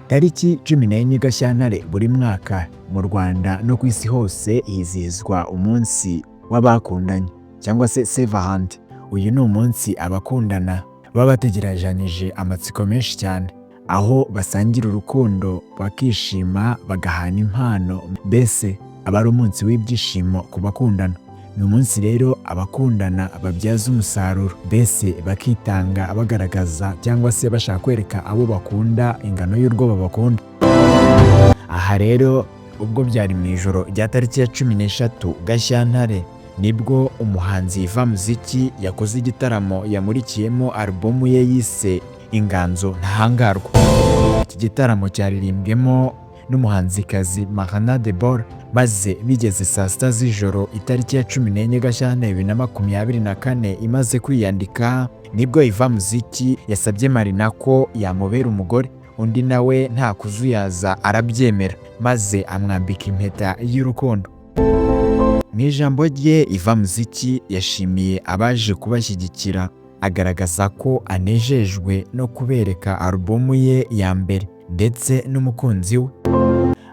Tariki 14 Gashyantare buri mwaka mu Rwanda no ku isi hose hizihizwa umunsi w'abakundanye cyangwa se Saint-Valentin. Uyu ni umunsi abakundana baba bategerezanyije amatsiko menshi cyane, aho basangira urukundo bakishima bagahana impano, mbese aba ari umunsi w'ibyishimo ku bakundana. Ni umunsi rero abakundana babyaza umusaruro, mbese bakitanga bagaragaza cyangwa se bashaka kwereka abo bakunda ingano y'urwo babakunda. Aha rero ubwo byari mu ijoro rya tariki ya 13 Gashyantare nibwo umuhanzi Iva Muziki yakoze igitaramo yamurikiyemo alubumu ye yise Inganzo Ntahangarwa. Iki gitaramo cyaririmbwemo n'umuhanzikazi Marina Debora, maze bigeze saa sita z'ijoro itariki ya 14 Gashyantare 2024 imaze kwiyandika nibwo Iva Muziki yasabye Marina ko yamubera umugore, undi nawe nta kuzuyaza arabyemera maze amwambika impeta y'urukundo. Mu ijambo rye Iva Muziki yashimiye abaje kubashyigikira, agaragaza ko anejejwe no kubereka alubumu ye ya mbere ndetse n'umukunzi we,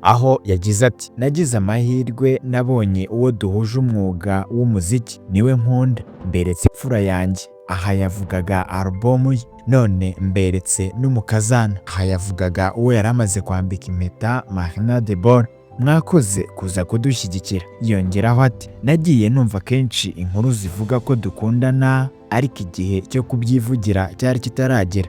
aho yagize ati nagize amahirwe nabonye uwo duhuje umwuga w'umuziki, niwe nkunda, mberetse imfura yanjye, aha yavugaga alubumu ye, none mberetse n'umukazana, aha yavugaga uwo yari amaze kwambika impeta Marina Debora. Mwakoze kuza kudushyigikira. Yongeraho ati nagiye numva kenshi inkuru zivuga ko dukundana ariko igihe cyo kubyivugira cyari kitaragera.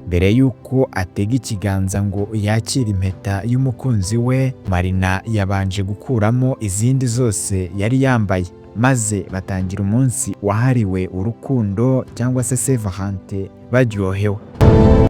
Mbere y'uko atega ikiganza ngo yakire impeta y'umukunzi we, Marina yabanje gukuramo izindi zose yari yambaye, maze batangira umunsi wahariwe urukundo cyangwa se Saint-Valentin baryohewe.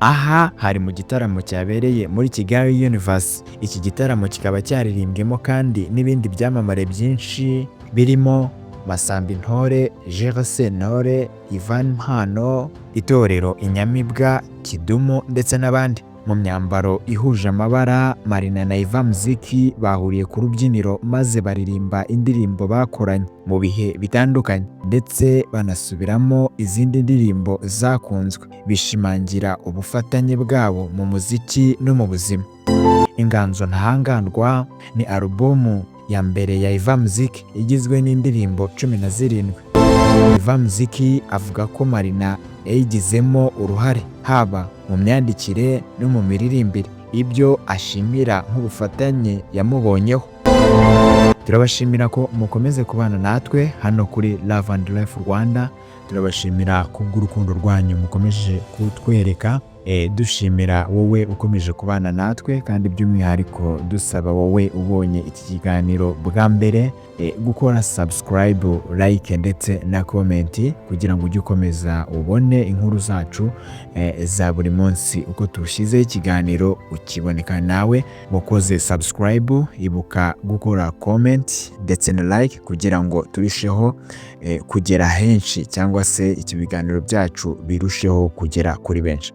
Aha hari mu gitaramo cyabereye muri Kigali Universe. Iki gitaramo kikaba cyaririmbwemo kandi n'ibindi byamamare byinshi birimo Masambi Ntore, Gerard Sentore, Ivan Mpano, Itorero Inyamibwa, Kidumu ndetse n'abandi. Mu myambaro ihuje amabara, Marina na Iva Muziki bahuriye ku rubyiniro maze baririmba indirimbo bakoranye mu bihe bitandukanye ndetse banasubiramo izindi ndirimbo zakunzwe, bishimangira ubufatanye bwabo mu muziki no mu buzima. Inganzo Ntahangarwa ni alubumu ya mbere ya Iva Muziki igizwe n'indirimbo 17. Iva Muziki avuga ko Marina yayigizemo uruhare haba mu myandikire no mu miririmbire, ibyo ashimira nk'ubufatanye yamubonyeho. Turabashimira ko mukomeze kubana natwe hano kuri Love and Life Rwanda. Turabashimira kubw'urukundo rwanyu mukomeje kutwereka, dushimira wowe ukomeje kubana natwe, kandi by'umwihariko dusaba wowe ubonye iki kiganiro bwa mbere gukora subscribe, like ndetse na comment kugira ngo ujye ukomeza ubone inkuru zacu za buri munsi uko tushyizeho ikiganiro ukiboneka nawe. Wakoze subscribe, ibuka gukora comment ndetse na like kugira ngo turusheho kugera henshi cyangwa se iki biganiro byacu birusheho kugera kuri benshi.